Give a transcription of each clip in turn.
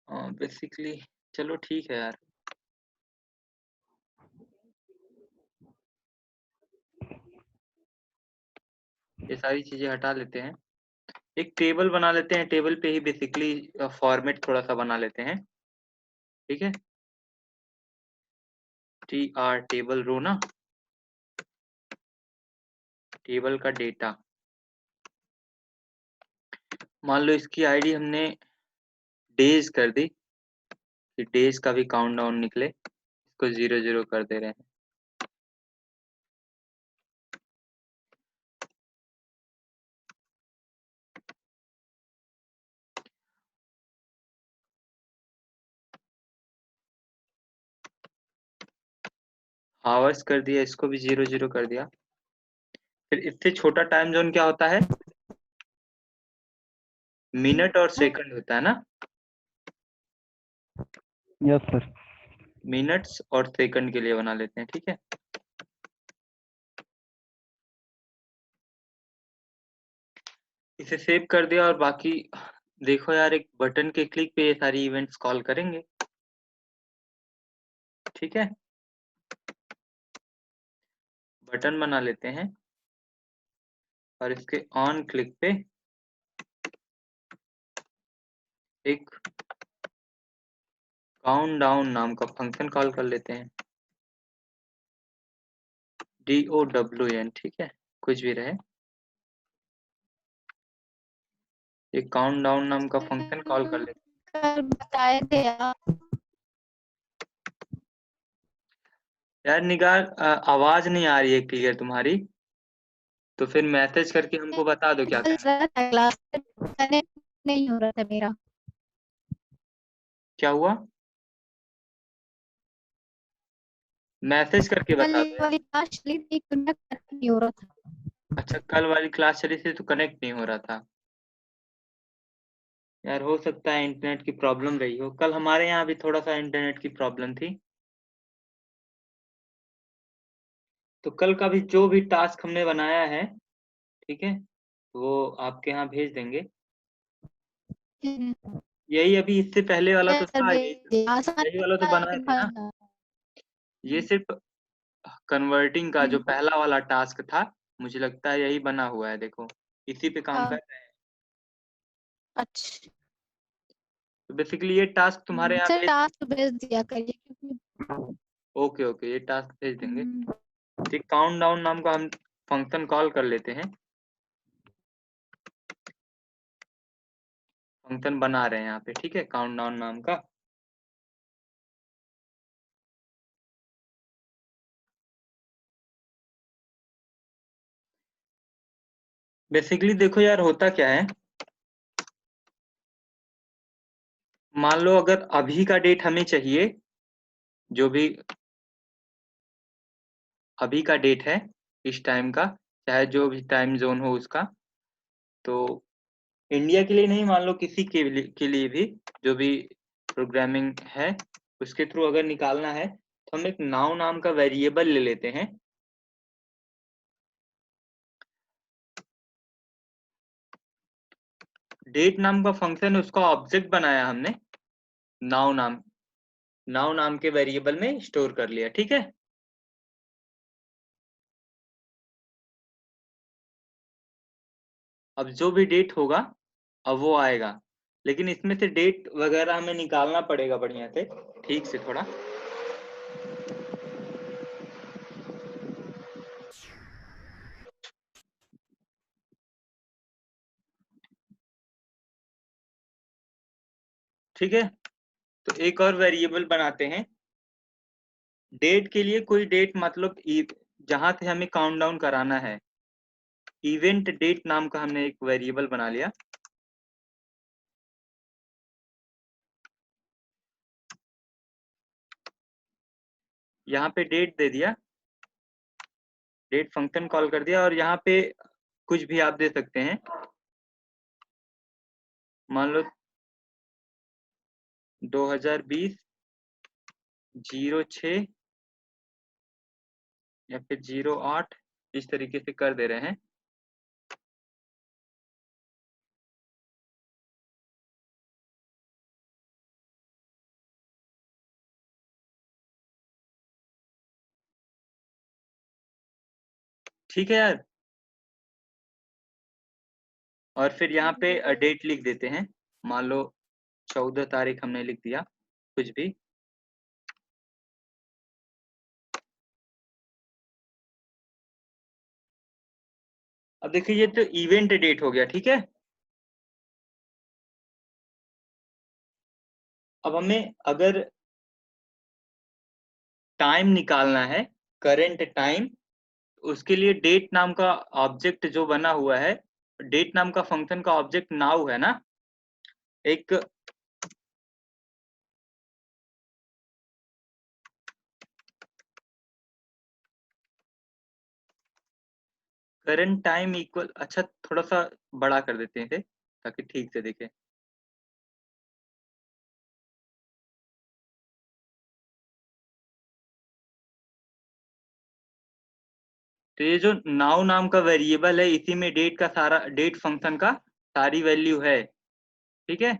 Basically चलो ठीक है यार। ये सारी चीज़ें हटा लेते हैं। एक टेबल बना लेते हैं, टेबल पे ही बेसिकली फॉर्मेट थोड़ा-सा बना लेते हैं, ठीक है? tr टेबल रो ना, टेबल का डेटा। मान लो इसकी आईडी हमने डेज़ कर दी, कि डेज़ का भी काउंटडाउन निकले, इसको 0-0 कर दे रहे हैं। हावर्स कर दिया, इसको भी 0-0 कर दिया। फिर इससे छोटा टाइम ज़ोन क्या होता है? मिनट और सेकंड होता है ना? Yes sir. मिनट्स और सेकंड के लिए बना लेते हैं, ठीक है? इसे सेव कर दिया और बाकी देखो यार, एक बटन के क्लिक पे ये सारी इवेंट्स कॉल करेंगे, ठीक है? बटन बना लेते हैं और इसके ऑन क्लिक पे एक काउंटडाउन नाम का फंक्शन कॉल कर लेते हैं, DOWN, ठीक है? कुछ भी रहे। एक काउंटडाउन नाम का फंक्शन कॉल कर लेते हैं। कल बताए थे आप। यार निगार, आवाज नहीं आ रही है क्लियर तुम्हारी, तो फिर मैसेज करके हमको बता दो क्या कहना है। क्लास कनेक्ट नहीं हो रहा था मेरा। क्या हुआ? मैसेज करके कल बता दो यार। वाली क्लास चली थी, कनेक्ट नहीं हो रहा था। अच्छा, कल वाली क्लास चली थी तो कनेक्ट नहीं हो रहा था। यार हो सकता है इंटरनेट की प्रॉब्लम रही हो, कल हमारे यहाँ भी थोड़ा सा इंटरनेट की प्रॉब्लम थी। तो कल का भी जो भी टास्क हमने बनाया है, ठीक है, वो आपके यहाँ भेज देंगे। यही अभी इससे पहले वाला तो था, यही वाला तो बनाए थे ना। ये सिर्फ कन्वर्टिंग का जो पहला वाला टास्क था, मुझे लगता है यही बना हुआ है, देखो इसी पे काम कर रहे हैं। अच्छा तो बेसिकली ये टास्क तुम्हारे यहाँ सर, भेज। टास्क भेज दिया करिए क्योंकि ओके ओके, ये टास्क भेज देंगे। ठीक, काउंटडाउन नाम का हम फंक्शन कॉल कर लेते हैं, फंक्शन बना रहे हैं यहाँ पे, ठीक है, काउंटडाउन नाम का। बेसिकली देखो यार, होता क्या है, मान लो अगर अभी का डेट हमें चाहिए, जो भी अभी का डेट है इस टाइम का, चाहे जो भी टाइम जोन हो उसका, तो इंडिया के लिए नहीं, मान लो किसी के लिए भी, जो भी प्रोग्रामिंग है उसके थ्रू अगर निकालना है, तो हम एक नाउ नाम का वेरिएबल ले लेते हैं। डेट नाम का फंक्शन है, उसका ऑब्जेक्ट बनाया हमने, नाउ नाम के वेरिएबल में स्टोर कर लिया, ठीक है। अब जो भी डेट होगा अब वो आएगा, लेकिन इसमें से डेट वगैरह हमें निकालना पड़ेगा बढ़िया से, ठीक से थोड़ा। ठीक है, तो एक और वेरिएबल बनाते हैं डेट के लिए। कोई डेट मतलब जहां से हमें काउंटडाउन कराना है, इवेंट डेट नाम का हमने एक वेरिएबल बना लिया। यहाँ पे डेट दे दिया, डेट फंक्शन कॉल कर दिया, और यहाँ पे कुछ भी आप दे सकते हैं, मान लो 2020 06 या फिर 08, इस तरीके से कर दे रहे हैं। ठीक है यार। और फिर यहाँ पे डेट लिख देते हैं, मान लो 14 तारीख हमने लिख दिया, कुछ भी। अब देखिए ये तो इवेंट डेट हो गया, ठीक है। अब हमें अगर टाइम निकालना है, करेंट टाइम, उसके लिए डेट नाम का ऑब्जेक्ट जो बना हुआ है, डेट नाम का फंक्शन का ऑब्जेक्ट नाउ है ना, एक करंट टाइम इक्वल, अच्छा थोड़ा सा बड़ा कर देते हैं इसे ताकि ठीक से देखें। तो ये जो नाउ नाम का वेरिएबल है, इसी में डेट का सारा, डेट फंक्शन का सारी वैल्यू है, ठीक है।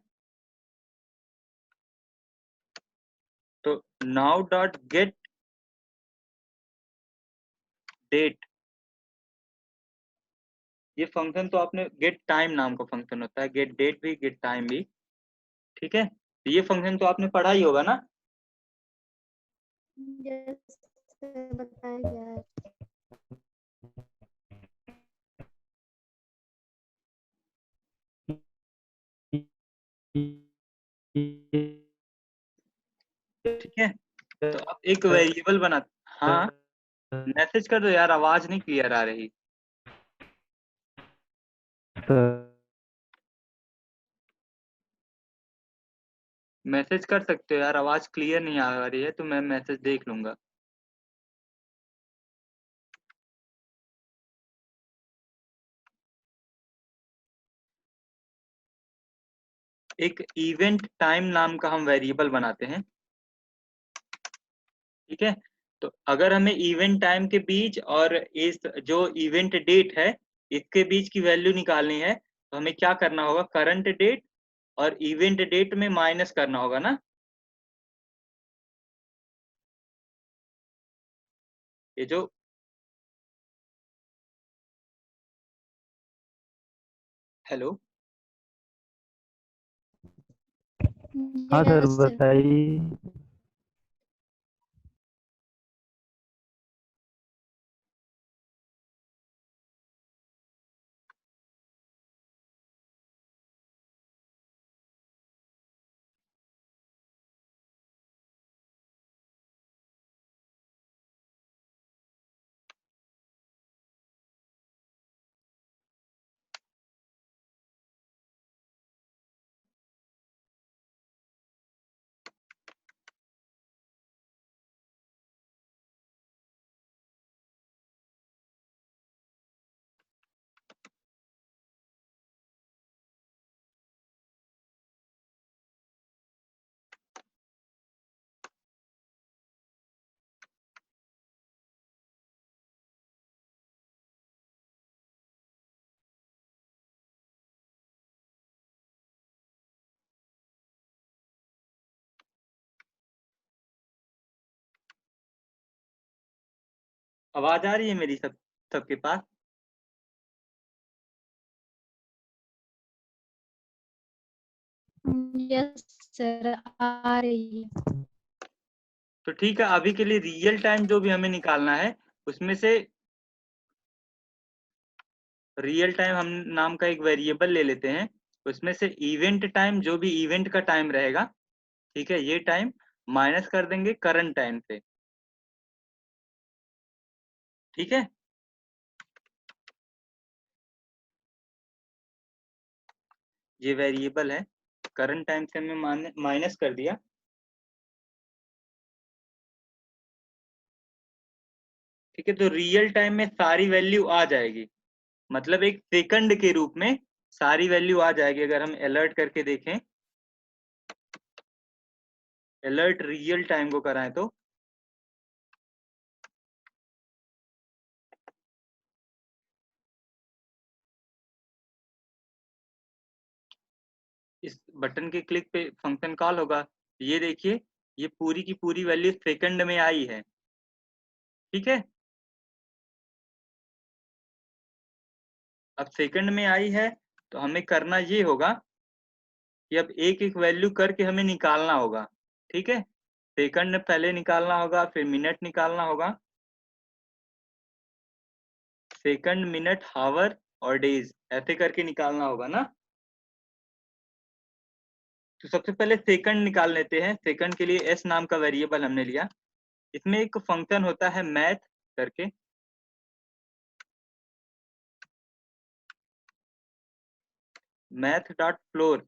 तो नाउ डॉट गेट डेट, ये फंक्शन तो आपने, गेट टाइम नाम का फंक्शन होता है, गेट डेट भी गेट टाइम भी, ठीक है। तो ये फंक्शन तो आपने पढ़ा ही होगा ना। जैसे बताया गया है। ठीक है, तो आप एक वेरिएबल बना, हाँ मैसेज कर दो यार, आवाज नहीं क्लियर आ रही। मैसेज कर सकते हो यार, आवाज क्लियर नहीं आ रही है तो मैं मैसेज देख लूंगा। एक इवेंट टाइम नाम का हम वेरिएबल बनाते हैं, ठीक है। तो अगर हमें इवेंट टाइम के बीच और इस जो इवेंट डेट है, इसके बीच की वैल्यू निकालनी है, तो हमें क्या करना होगा, करंट डेट और इवेंट डेट में माइनस करना होगा ना। ये जो, हेलो, हाँ सर यस सर। बताइए। आवाज आ रही है मेरी सबके पास। यस सर, आ रही है। तो ठीक है, अभी के लिए रियल टाइम जो भी हमें निकालना है, उसमें से रियल टाइम हम नाम का एक वेरिएबल ले लेते हैं, उसमें से इवेंट टाइम, जो भी इवेंट का टाइम रहेगा, ठीक है, ये टाइम माइनस कर देंगे करंट टाइम से, ठीक है। ये वेरिएबल है, करंट टाइम से हमने माइनस कर दिया, ठीक है। तो रियल टाइम में सारी वैल्यू आ जाएगी, मतलब एक सेकंड के रूप में सारी वैल्यू आ जाएगी। अगर हम अलर्ट करके देखें, अलर्ट रियल टाइम को कराएं तो इस बटन के क्लिक पे फंक्शन कॉल होगा। ये देखिए, ये पूरी की पूरी वैल्यू सेकंड में आई है, ठीक है। अब सेकंड में आई है तो हमें करना ये होगा कि अब एक एक वैल्यू करके हमें निकालना होगा। ठीक है, सेकंड पहले निकालना होगा, फिर मिनट निकालना होगा, सेकंड, मिनट, हावर और डेज, ऐसे करके निकालना होगा ना। तो सबसे पहले सेकंड निकाल लेते हैं। सेकंड के लिए एस नाम का वेरिएबल हमने लिया। इसमें एक फंक्शन होता है मैथ करके, मैथ डॉट फ्लोर।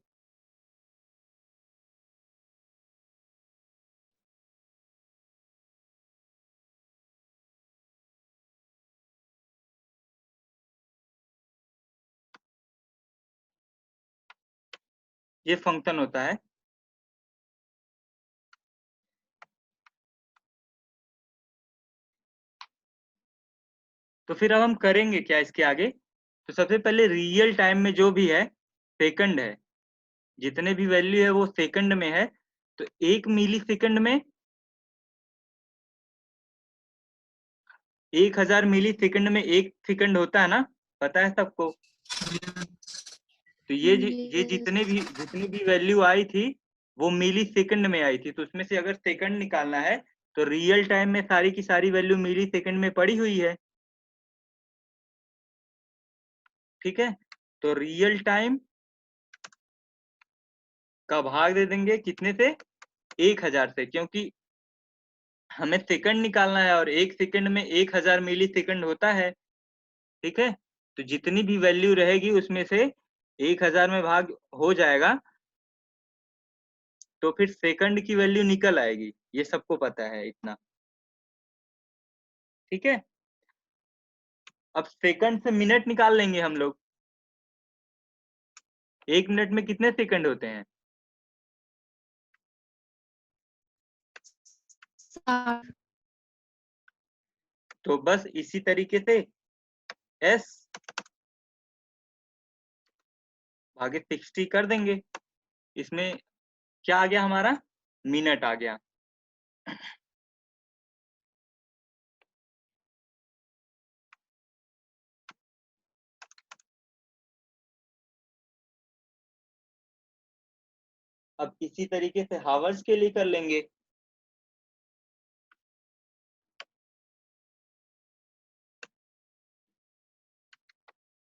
ये फंक्शन होता है। तो फिर अब हम करेंगे क्या इसके आगे। तो सबसे पहले रियल टाइम में जो भी है सेकंड है, जितने भी वैल्यू है वो सेकंड में है। तो 1 मिली सेकंड में 1000 मिली सेकंड में 1 सेकंड होता है ना, पता है सबको। तो ये जितनी भी वैल्यू आई थी वो मिली सेकंड में आई थी। तो उसमें से अगर सेकंड निकालना है तो रियल टाइम में सारी की सारी वैल्यू मिली सेकंड में पड़ी हुई है। ठीक है, तो रियल टाइम का भाग दे देंगे कितने से, 1000 से, क्योंकि हमें सेकंड निकालना है और 1 सेकंड में 1000 मिली सेकंड होता है। ठीक है, तो जितनी भी वैल्यू रहेगी उसमें से 1000 में भाग हो जाएगा तो फिर सेकंड की वैल्यू निकल आएगी। ये सबको पता है इतना। ठीक है, अब सेकंड से मिनट निकाल लेंगे हम लोग। 1 मिनट में कितने सेकंड होते हैं? 60। तो बस इसी तरीके से s भागे 60 कर देंगे। इसमें क्या आ गया हमारा, मिनट आ गया। अब इसी तरीके से हावर्स के लिए कर लेंगे।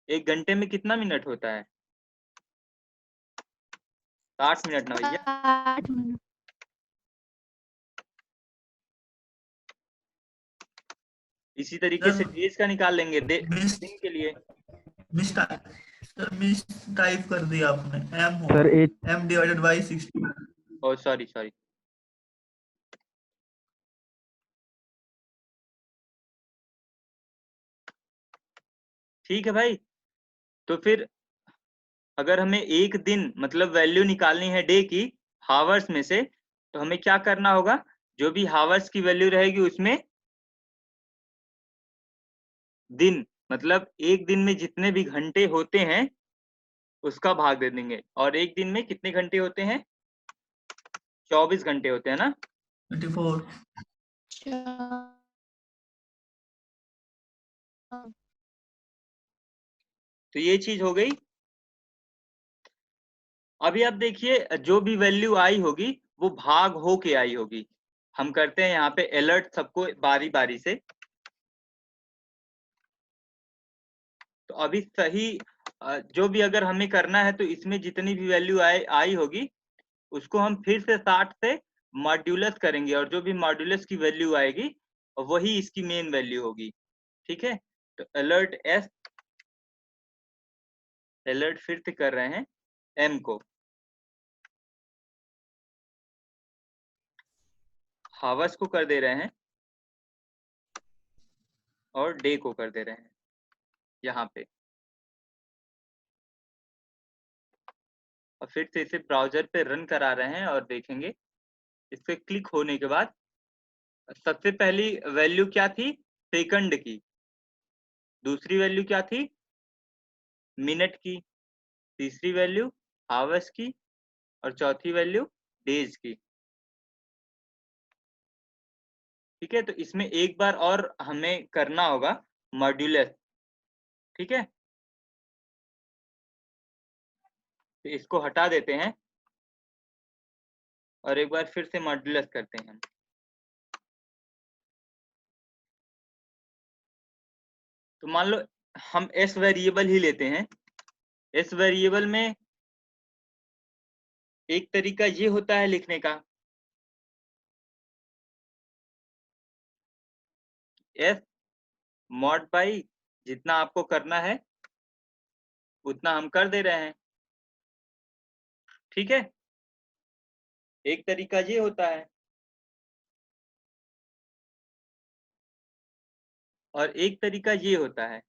एक घंटे में कितना मिनट होता है? 60 मिनट ना भैया। 60 मिनट। इसी तरीके से डेज का निकाल लेंगे, मिस दिन के लिए। मिस मिस टाइप कर दिया आपने, M sir M divided by 60। Oh sorry sorry. ठीक है भाई, तो फिर अगर हमें एक दिन मतलब वैल्यू निकालनी है डे की हावर्स में से, तो हमें क्या करना होगा, जो भी हावर्स की वैल्यू रहेगी उसमें दिन, मतलब एक दिन में जितने भी घंटे होते हैं उसका भाग दे देंगे। और एक दिन में कितने घंटे होते हैं? 24 घंटे होते हैं ना। 24। तो ये चीज हो गई। अभी आप देखिए, जो भी वैल्यू आई होगी वो भाग हो के आई होगी। हम करते हैं यहाँ पे अलर्ट सबको बारी बारी से। तो अभी सही जो भी अगर हमें करना है तो इसमें जितनी भी वैल्यू आई होगी उसको हम फिर से 60 से मॉड्यूलस करेंगे, और जो भी मॉड्यूलस की वैल्यू आएगी वही इसकी मेन वैल्यू होगी। ठीक है, तो अलर्ट एस, अलर्ट फिर से कर रहे हैं एम को, हावर्स को कर दे रहे हैं और डे को कर दे रहे हैं यहाँ पे। और फिर से इसे ब्राउजर पे रन करा रहे हैं और देखेंगे। इस पे क्लिक होने के बाद सबसे पहली वैल्यू क्या थी, सेकंड की। दूसरी वैल्यू क्या थी, मिनट की। तीसरी वैल्यू आवर्स की। और चौथी वैल्यू डेज की। ठीक है, तो इसमें एक बार और हमें करना होगा मॉड्यूलस। ठीक है, तो इसको हटा देते हैं और एक बार फिर से मॉड्यूलस करते हैं हम। तो मान लो हम एस वेरिएबल ही लेते हैं। एस वेरिएबल में एक तरीका ये होता है लिखने का, एस मॉड बाई जितना आपको करना है उतना हम कर दे रहे हैं, ठीक है। एक तरीका ये होता है और एक तरीका ये होता है।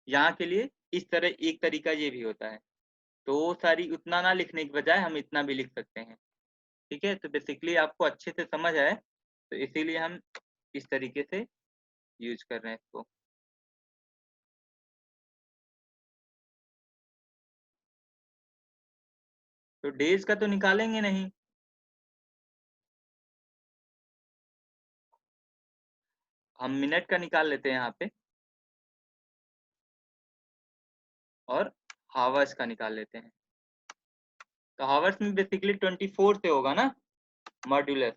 यहाँ के लिए इस तरह एक तरीका ये भी होता है। तो वो सारी उतना ना लिखने के बजाय हम इतना भी लिख सकते हैं, ठीक है। तो बेसिकली आपको अच्छे से समझ आए तो इसीलिए हम इस तरीके से यूज कर रहे हैं इसको। तो डेज का तो निकालेंगे नहीं, हम मिनट का निकाल लेते हैं यहाँ पे और हावर्स का निकाल लेते हैं। तो हावर्स में बेसिकली 24 से होगा ना मॉड्यूलस।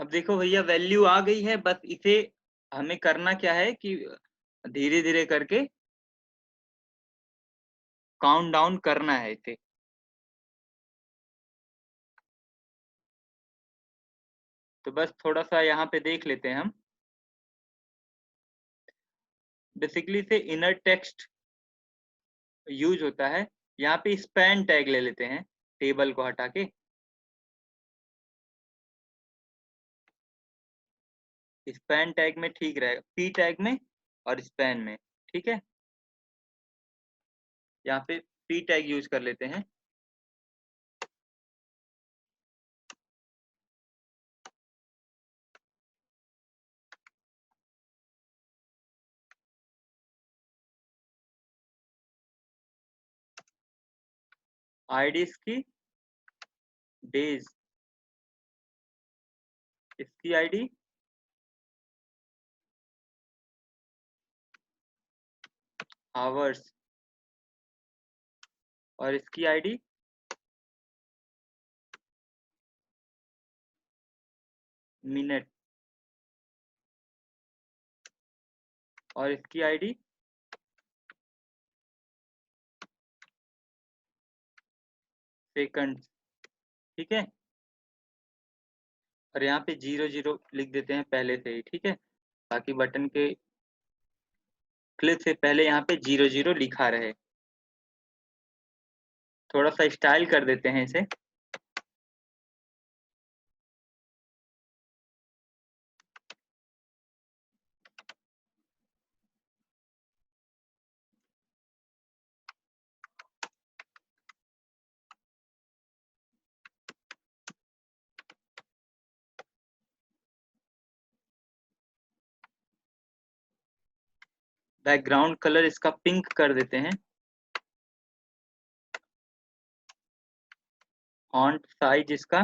अब देखो भैया वैल्यू आ गई है, बस इसे हमें करना क्या है कि धीरे धीरे करके काउंट डाउन करना है इसे। तो बस थोड़ा सा यहाँ पे देख लेते हैं हम। बेसिकली से इनर टेक्स्ट यूज होता है। यहाँ पे स्पैन टैग ले लेते हैं टेबल को हटा के। स्पैन टैग में ठीक रहेगा, पी टैग में और स्पैन में, ठीक है। यहाँ पे पी टैग यूज कर लेते हैं। आईडी इसकी डेज, इसकी आईडी आवर्स और इसकी आईडी मिनट और इसकी आईडी सेकंड, ठीक है। और यहाँ पे 00 लिख देते हैं पहले से ही, ठीक है। ताकि बटन के क्लिक से पहले यहाँ पे 00 लिखा रहे। थोड़ा सा स्टाइल कर देते हैं इसे। बैकग्राउंड कलर इसका पिंक कर देते हैं। फॉन्ट साइज इसका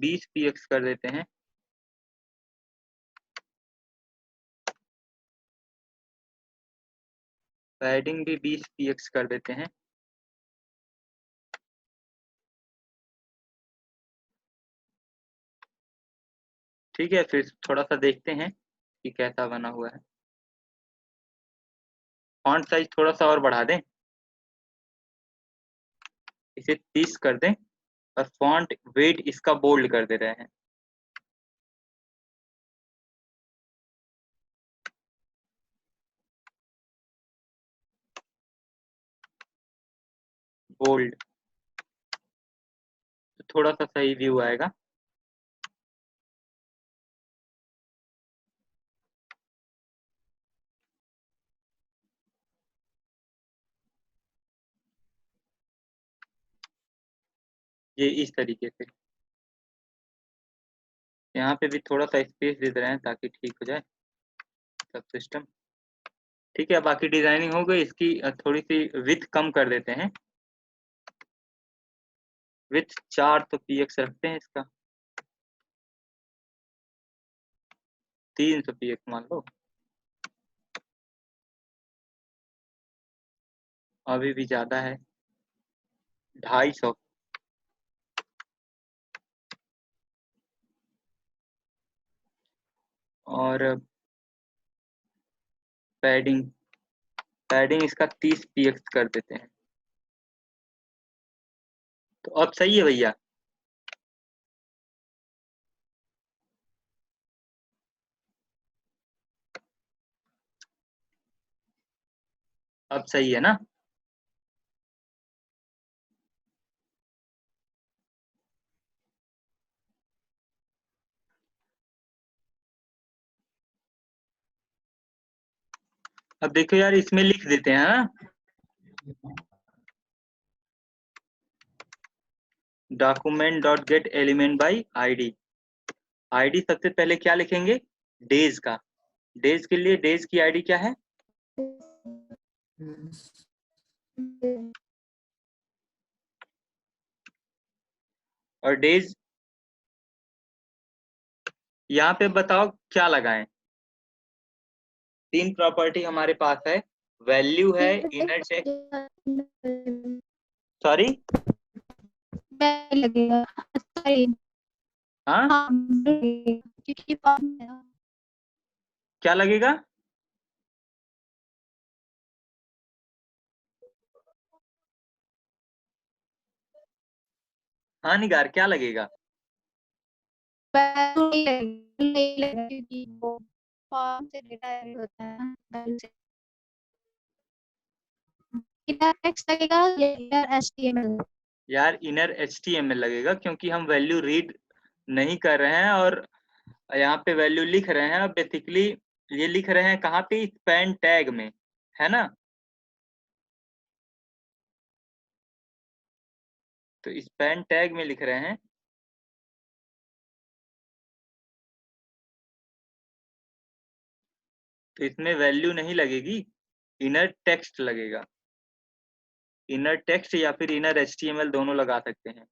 20 px कर देते हैं। पैडिंग भी 20 px कर देते हैं। ठीक है, फिर थोड़ा सा देखते हैं कि कैसा बना हुआ है। फॉन्ट साइज थोड़ा सा और बढ़ा दें, इसे 30 कर दें और फॉन्ट वेट इसका बोल्ड कर दे रहे हैं। बोल्ड तो थोड़ा सा सही व्यू आएगा। ये इस तरीके से। यहाँ पे भी थोड़ा सा स्पेस दे रहे हैं ताकि ठीक हो जाए सब सिस्टम। ठीक है, बाकी डिजाइनिंग हो गई। इसकी थोड़ी सी विड्थ कम कर देते हैं। विड्थ 4 तो px रखते हैं इसका, 300 px मान लो। अभी भी ज्यादा है, 250। और पैडिंग पैडिंग इसका 30 px कर देते हैं। तो अब सही है भैया? अब सही है ना? अब देखो यार, इसमें लिख देते हैं ना, document dot gate element by ID. ID सबसे पहले क्या लिखेंगे? डेज का। डेज के लिए डेज की आईडी क्या है? और डेज यहाँ पे बताओ क्या लगाएं? 3 प्रॉपर्टी हमारे पास है, वैल्यू है, इनर टेक्स्ट। सॉरी, लगेगा। सॉरी। हाँ हाँ, क्योंकि क्या लगेगा? हाँ निगार, क्या लगेगा? नहीं लगेगा क्योंकि वो फॉर्म से डेटा ऐड होता है ना, वैल्यू से। इनर टेक्स्ट लगेगा या इनर एचटीएमएल? यार इनर HTML लगेगा, क्योंकि हम वैल्यू रीड नहीं कर रहे हैं और यहाँ पे वैल्यू लिख रहे हैं। बेसिकली ये लिख रहे हैं कहाँ पे? स्पैन टैग में, है ना? तो स्पैन टैग में लिख रहे हैं। तो इसमें वैल्यू नहीं लगेगी, इनर टेक्स्ट लगेगा। इनर टेक्स्ट या फिर इनर HTML दोनों लगा सकते हैं।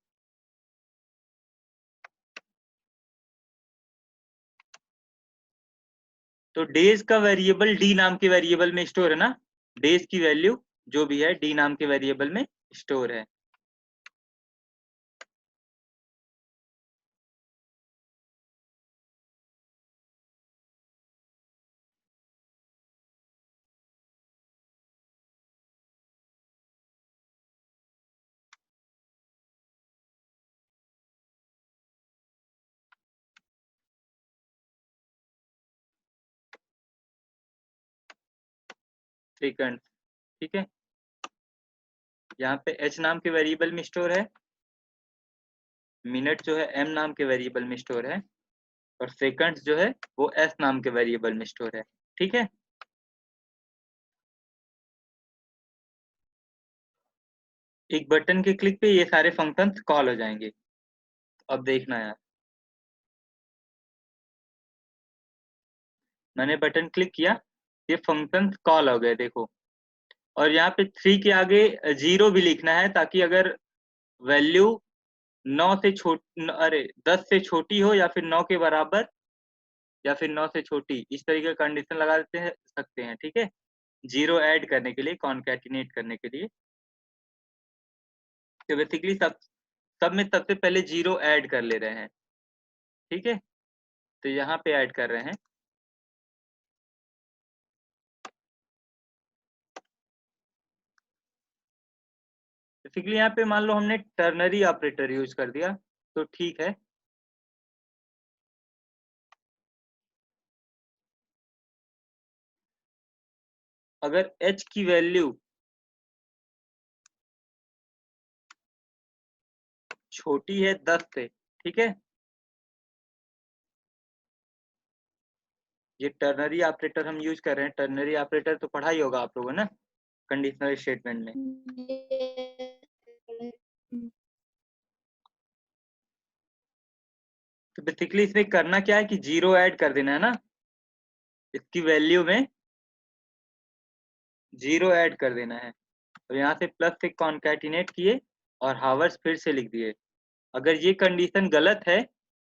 तो डेज का वेरिएबल डी नाम के वेरिएबल में स्टोर है ना? डेज की वैल्यू जो भी है डी नाम के वेरिएबल में स्टोर है। सेकंड, ठीक है। यहाँ पे h नाम के वेरिएबल में स्टोर है, मिनट जो है m नाम के वेरिएबल में स्टोर है, और सेकंड्स जो है वो s नाम के वेरिएबल में स्टोर है। ठीक है। एक बटन के क्लिक पे ये सारे फंक्शंस कॉल हो जाएंगे। अब देखना यार, मैंने बटन क्लिक किया, ये फंक्शंस कॉल हो गए, देखो। और यहाँ पे 3 के आगे 0 भी लिखना है, ताकि अगर वैल्यू 9 से अरे 10 से छोटी हो या फिर 9 के बराबर या फिर 9 से छोटी, इस तरीके का कंडीशन लगा देते हैं सकते हैं। ठीक है, 0 ऐड करने के लिए, कॉन्कैटिनेट करने के लिए। तो बेसिकली सब में सबसे पहले 0 ऐड कर ले रहे हैं। ठीक है, तो यहाँ पे ऐड कर रहे हैं। बेसिकली यहाँ पे मान लो हमने टर्नरी ऑपरेटर यूज कर दिया तो ठीक है। अगर h की वैल्यू छोटी है 10 से, ठीक है, ये टर्नरी ऑपरेटर हम यूज कर रहे हैं। टर्नरी ऑपरेटर तो पढ़ा ही होगा आप लोगों ने कंडीशनल स्टेटमेंट में। तो बेसिकली इसमें करना क्या है कि 0 ऐड कर देना है ना, इसकी वैल्यू में 0 ऐड कर देना है। तो यहाँ से प्लस से कॉन्कैटिनेट किए और हावर्स फिर से लिख दिए। अगर ये कंडीशन गलत है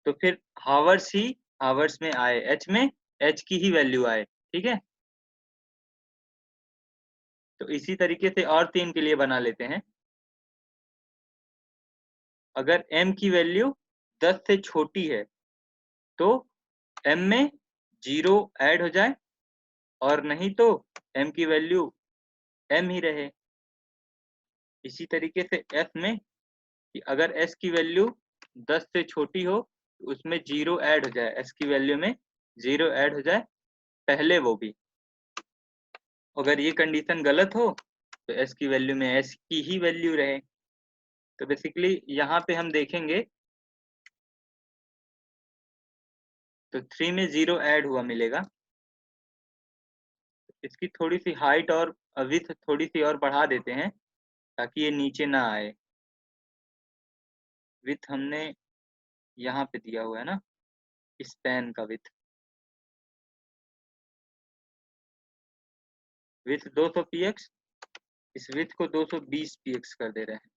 तो फिर हावर्स ही हावर्स में आए, एच में एच की ही वैल्यू आए, ठीक है। तो इसी तरीके से और 3 के लिए बना लेते हैं। अगर m की वैल्यू 10 से छोटी है तो m में 0 ऐड हो जाए, और नहीं तो m की वैल्यू m ही रहे। इसी तरीके से f में कि अगर s की वैल्यू 10 से छोटी हो तो उसमें 0 ऐड हो जाए, s की वैल्यू में 0 ऐड हो जाए पहले वो भी। अगर ये कंडीशन गलत हो तो s की वैल्यू में s की ही वैल्यू रहे। तो बेसिकली यहाँ पे हम देखेंगे तो 3 में 0 ऐड हुआ मिलेगा। इसकी थोड़ी सी हाइट और विड्थ थोड़ी सी और बढ़ा देते हैं ताकि ये नीचे ना आए। विड्थ हमने यहाँ पे दिया हुआ है ना, इस पेन का विड्थ 200 px, इस विड्थ को 220 px कर दे रहे हैं।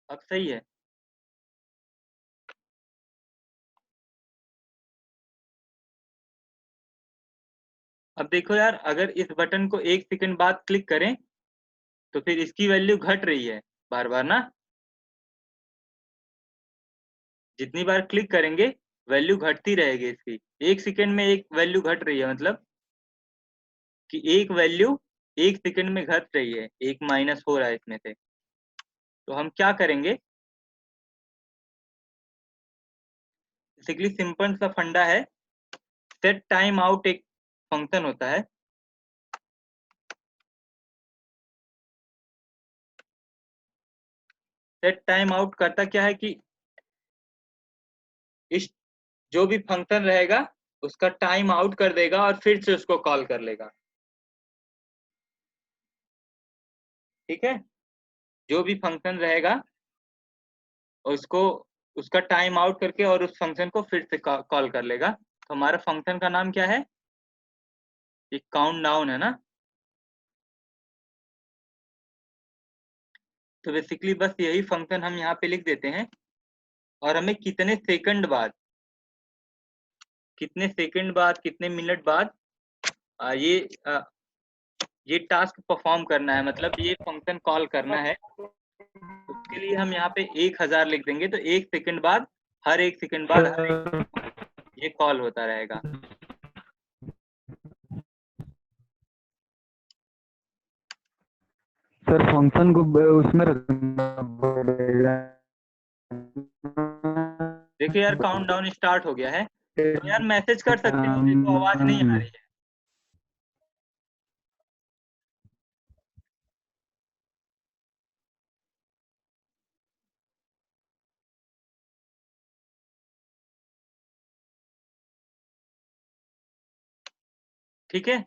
अब सही है। अब देखो यार, अगर इस बटन को 1 सेकंड बाद क्लिक करें तो फिर इसकी वैल्यू घट रही है बार बार ना। जितनी बार क्लिक करेंगे वैल्यू घटती रहेगी इसकी। 1 सेकंड में एक वैल्यू घट रही है, मतलब कि एक वैल्यू 1 सेकंड में घट रही है, एक माइनस हो रहा है इसमें से। तो हम क्या करेंगे, बेसिकली सिंपल सा फंडा है। सेट टाइम आउट एक फंक्शन होता है। सेट टाइम आउट करता क्या है कि इस जो भी फंक्शन रहेगा उसका टाइम आउट कर देगा और फिर से उसको कॉल कर लेगा, ठीक है। जो भी फंक्शन रहेगा उसको उसका टाइम आउट करके और उस फंक्शन को फिर से कॉल कर लेगा। तो हमारा फंक्शन का नाम क्या है, एक काउंट डाउन है ना। तो बेसिकली बस यही फंक्शन हम यहाँ पे लिख देते हैं और हमें कितने सेकंड बाद, कितने मिनट बाद ये टास्क परफॉर्म करना है, मतलब ये फंक्शन कॉल करना है। उसके लिए हम यहाँ पे 1000 लिख देंगे। तो 1 सेकंड बाद, हर 1 सेकंड बाद ये कॉल होता रहेगा। सर फंक्शन को उसमें रखना पड़ेगा। देखिए यार, काउंट डाउन स्टार्ट हो गया है। तो यार मैसेज कर सकते हो, मेरे को आवाज नहीं आ रही है। ठीक है।